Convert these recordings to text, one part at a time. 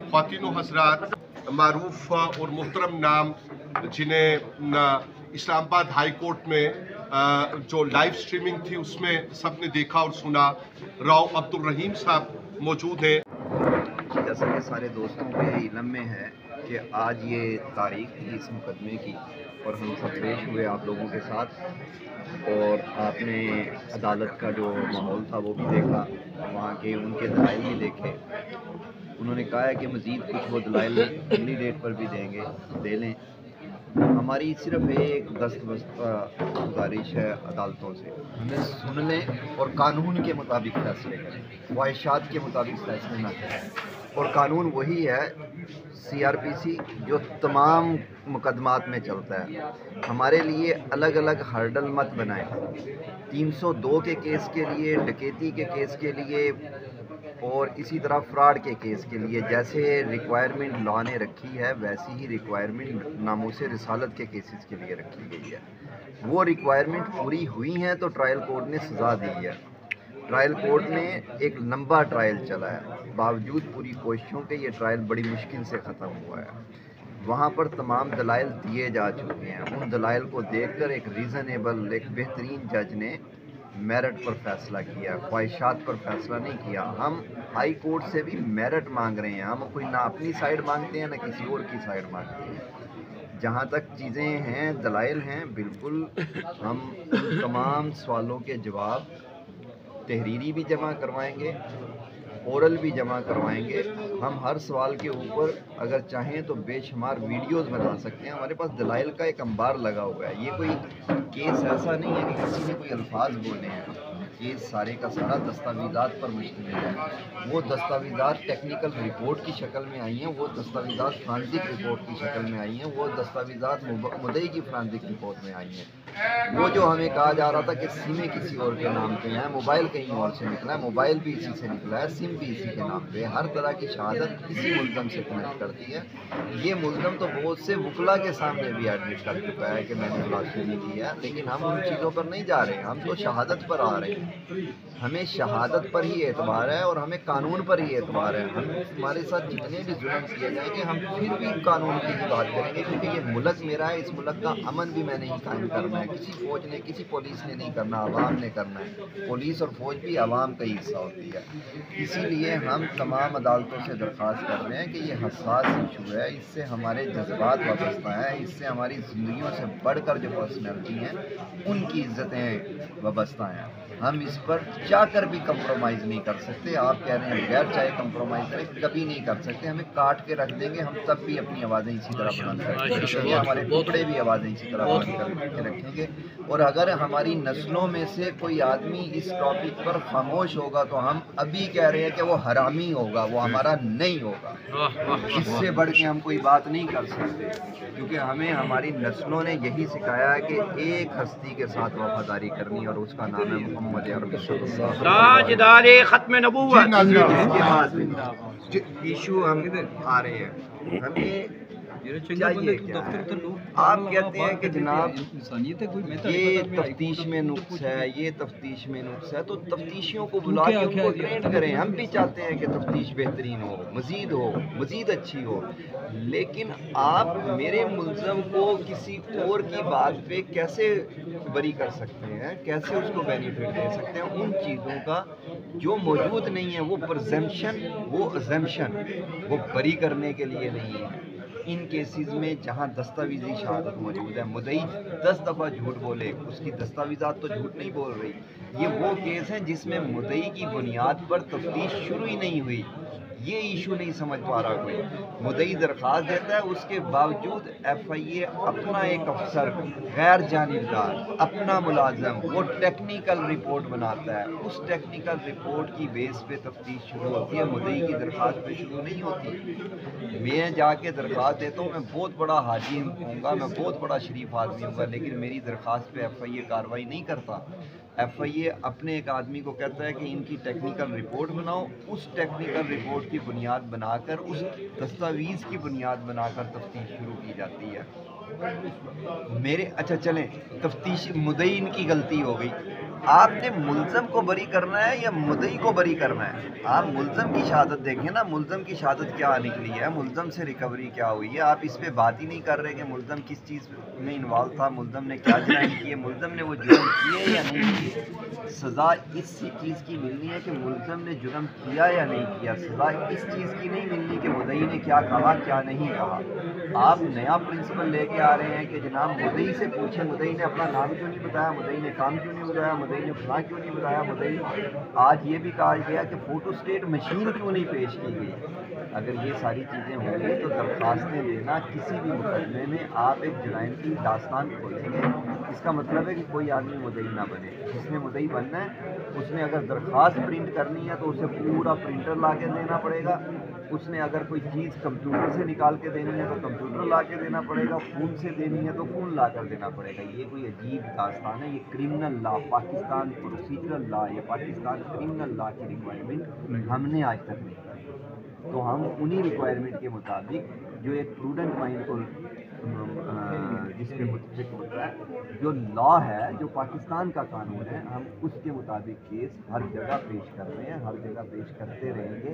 ख्वातीन हजरात, मारूफ और मोहतरम नाम जिन्हें इस्लामाबाद हाई कोर्ट में जो लाइव स्ट्रीमिंग थी उसमें सबने देखा और सुना, राव अब्दुल रहीम साहब मौजूद हैं। जैसा कि सारे दोस्तों के इल्म में है कि आज ये तारीख थी इस मुकदमे की और हम सब पेश हुए आप लोगों के साथ, और आपने अदालत का जो माहौल था वो भी देखा, वहाँ के उनके दलाइल भी देखे। उन्होंने कहा है कि मज़ीद कुछ वो दलाइल अगली डेट पर भी देंगे, दे लें। हमारी सिर्फ एक गुजारिश है अदालतों से, हमें सुन लें और कानून के मुताबिक फैसले करें, ख्वाहिशात के मुताबिक फैसले ना करें। और कानून वही है CRPC जो तमाम मुकदमात में चलता है। हमारे लिए अलग अलग हर्डल मत बनाएं। 302 के केस के लिए, डकैती के केस के लिए और इसी तरह फ्रॉड के केस के लिए जैसे रिक्वायरमेंट लॉ ने रखी है, वैसी ही रिक्वायरमेंट नामूसे रिसालत के केसेस के लिए रखी गई है। वो रिक्वायरमेंट पूरी हुई हैं तो ट्रायल कोर्ट ने सज़ा दी है। ट्रायल कोर्ट ने एक लंबा ट्रायल चला है, बावजूद पूरी कोशिशों के ये ट्रायल बड़ी मुश्किल से ख़त्म हुआ है। वहाँ पर तमाम दलाइल दिए जा चुके हैं। उन दलाइल को देखकर एक रीज़नेबल, एक बेहतरीन जज ने मेरिट पर फैसला किया, ख्वाहिशात पर फैसला नहीं किया। हम हाई कोर्ट से भी मेरिट मांग रहे हैं, हम कोई ना अपनी साइड मांगते हैं ना किसी और की साइड मांगते हैं। जहाँ तक चीज़ें हैं, दलाइल हैं, बिल्कुल हम तमाम सवालों के जवाब तहरीरी भी जमा करवाएंगे, ओरल भी जमा करवाएंगे। हम हर सवाल के ऊपर अगर चाहें तो बेशुमार वीडियोस बना सकते हैं। हमारे पास दलाइल का एक अंबार लगा हुआ है। ये कोई केस ऐसा नहीं है कि किसी ने कोई अल्फाज बोले हैं। केस सारे का सारा दस्तावेज़ात पर मुश्तमिल है। वो दस्तावेज़ात टेक्निकल रिपोर्ट की शक्ल में आई हैं, वो दस्तावेज़ात फ्रांसिक रिपोर्ट की शक्ल में आई हैं, वो दस्तावेज़ात मुद्दई की फ्रांसिक रिपोर्ट में आई हैं। वो जो हमें कहा जा रहा था कि सिमें किसी और के नाम पे हैं, मोबाइल कहीं और से निकला है, मोबाइल भी इसी से निकला है, सिम भी इसी के नाम पे है, हर तरह की शहादत इसी मुल्ज़म से कनेक्ट करती है। ये मुल्ज़म तो बहुत से वकला के सामने भी एडमिट कर चुका है कि मैंने मुलाजिमी की है, लेकिन हम उन चीज़ों पर नहीं जा रहे, हम तो शहादत पर आ रहे हैं। हमें शहादत पर ही एतबार है और हमें कानून पर ही एतबार है। हमारे साथ जितने भी जुल्म किए जाएंगे हम फिर भी कानून की ही बात करेंगे, क्योंकि ये मुल्क मेरा है, इस मुल्क का अमन भी मैंने ही कायम करना है। किसी फौज ने, किसी पुलिस ने नहीं करना, अवाम ने करना है। पुलिस और फौज भी अवाम का ही हिस्सा होती है। इसीलिए हम तमाम अदालतों से दरख्वास्त कर रहे हैं कि ये हसास इशू है, इससे हमारे जज्बात वाबस्ता हैं, इससे हमारी ज़िंदगियों से बढ़कर जो पर्सनैलिटी हैं उनकी इज़्ज़तें वाबस्ता हैं। हम इस पर चाह कर भी कंप्रोमाइज़ नहीं कर सकते। आप कह रहे हैं बगैर चाहे कंप्रोमाइज़ करें, कभी नहीं कर सकते। हमें काट के रख देंगे, हम तब भी अपनी आवाज़ें इसी तरह बुलंद रखेंगे, हमारे टुकड़े भी आवाज़ें इसी तरह बुलंद करके रखेंगे। और अगर हमारी नस्लों में से कोई आदमी इस टॉपिक पर खामोश होगा तो हम अभी कह रहे हैं कि वो हरामी होगा, वो हमारा नहीं होगा। इससे बढ़ के हम कोई बात नहीं कर सकते, क्योंकि हमें हमारी नस्लों ने यही सिखाया है कि एक हस्ती के साथ वफादारी करनी, और उसका नाम है मोहम्मद अरबी सल्लल्लाहु अलैहि वसल्लम। खत्म नबूवत। इसके बाद इशू हम आ रहे हैं, हमें चाहिए क्या है? आप कहते हैं कि जनाब ये तफ्तीश में नुक्स है, ये तफ्तीश में नुक्स है, तो तफ्तीशियों को बुला के उनको ट्रेंड करें। हम भी चाहते हैं कि तफ्तीश बेहतरीन हो, मज़ीद अच्छी हो, लेकिन आप मेरे मुल्ज़म को किसी और की बात पे कैसे बरी कर सकते हैं, कैसे उसको बेनिफिट दे सकते हैं उन चीज़ों का जो मौजूद नहीं है। वो प्रिजम्पशन, वो अजम्पशन, वो बरी करने के लिए नहीं है। इन केसेस में जहां दस्तावेजी शहादत मौजूद है, मुद्दई 10 दफ़ा झूठ बोले, उसकी दस्तावेज़ात तो झूठ नहीं बोल रही। ये वो केस हैं जिसमें मुद्दई की बुनियाद पर तफ्तीश शुरू ही नहीं हुई। ये इशू नहीं समझ पा रहा कोई। मुद्दई दरख्वास्त देता है, उसके बावजूद FIA अपना एक अफसर गैर जानिबदार, अपना मुलाजम, वो टेक्निकल रिपोर्ट बनाता है। उस टेक्निकल रिपोर्ट की बेस पे तफ्तीश शुरू होती है, मुद्दई की दरख्वास्त पे शुरू नहीं होती। मैं जाके दरख्वास्त देता हूँ, मैं बहुत बड़ा हाजी हूँगा, मैं बहुत बड़ा शरीफ आदमी हूँगा, लेकिन मेरी दरख्वास्त पे FIA कार्रवाई नहीं करता। FIA अपने एक आदमी को कहता है कि इनकी टेक्निकल रिपोर्ट बनाओ, उस टेक्निकल रिपोर्ट की बुनियाद बनाकर, उस दस्तावेज़ की बुनियाद बनाकर तफ्तीश शुरू की जाती है। अच्छा चलें, तफ्तीश मुद्दई इनकी गलती हो गई, آپ نے ملزم کو بری کرنا ہے یا مدعی کو بری کرنا ہے؟ آپ ملزم کی شہادت دیکھیں نا، ملزم کی شہادت کیا نکلی ہے، ملزم سے ریکوری کیا ہوئی ہے. آپ اس پہ بات ہی نہیں کر رہے کہ ملزم کس چیز میں انوالو تھا، ملزم نے کیا جرائم کیے، ملزم نے وہ جرم کیے یا نہیں کیے. سزا اس چیز کی ملنی ہے کہ ملزم نے جرم کیا یا نہیں کیا. سزا اس چیز کی نہیں ملنی کہ مدعی نے کیا کہا کیا نہیں کہا. آپ نیا پرنسپل لے کے آ رہے ہیں کہ جناب مدعی سے پوچھیں، مدعی نے اپنا نام کیوں نہیں بتایا، مدعی نے کام کیوں نہیں بتایا، مدعی نے فلاں کیوں نہیں بتایا. مدعی آج یہ بھی کہا گیا کہ فوٹو اسٹیٹ مشین کیوں نہیں پیش کی گئی. اگر یہ ساری چیزیں ہوں گی تو درخواستیں دینا کسی بھی مقدمے میں آپ ایک جرائم کی داستان کھولیں گے. اس کا مطلب ہے کہ کوئی آدمی مدعی نہ بنے. جس نے مدعی بننا ہے اس نے اگر درخواست پرنٹ کرنی ہے تو اسے پورا پرنٹر لا کے دینا پڑے گا. اس نے اگر کوئی چیز کمپیوٹر سے نکال کے دینی ہے تو کمپیوٹر لا کے دینا پڑے گا. فون سے دینی ہے تو فون لا کر دینا پڑے گا. یہ کوئی عجیب داستان ہے. یہ کرمنل لا، پاکستان پروسیجرل لا، یہ پاکستان کرمنل لا کی ریکوائرمنٹ ہم نے آج تک نہیں کی. تو ہم انہی ریکوائرمنٹ کے مطابق جو ایک پروڈنٹ مائنڈ کو جس پہ متفق ہوتا ہے، جو لا ہے، جو پاکستان کا قانون ہے، ہم اس کے مطابق کیس ہر جگہ پیش کر رہے ہیں، ہر جگہ پیش کرتے رہیں گے.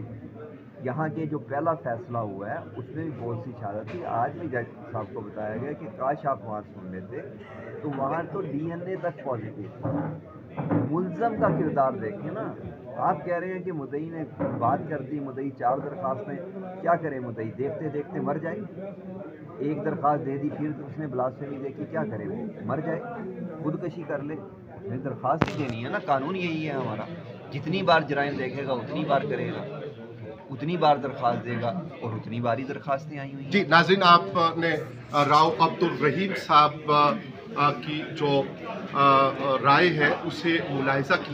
یہاں کے جو پہلا فیصلہ ہوا ہے اس میں بھی بہت سی شہادت تھی. آج بھی جج صاحب کو بتایا گیا کہ کاش آپ وہاں سن لیتے تو وہاں تو ڈی این اے تک پازیٹیو تھا. ملزم کا کردار دیکھیں نا. آپ کہہ رہے ہیں کہ مدعی نے بات کر دی، مدعی 4 درخواستیں، کیا کرے مدعی؟ دیکھتے دیکھتے مر جائے. ایک درخواست دے دی، پھر اس نے بلاسفیمی دیکھی، کیا کرے وہ؟ مر جائے، خودکشی کر لے. ہمیں درخواست ہی دینی ہے نا. قانون یہی ہے ہمارا. جتنی بار جرائم دیکھے گا اتنی بار کرے گا، اتنی بار درخواست دے گا، اور اتنی بار ہی درخواستیں آئی ہوئی ہیں. جی ناظرین، آپ نے راؤ عبدالرحیم صاحب کی جو رائے ہے اسے ملاحظہ کیا.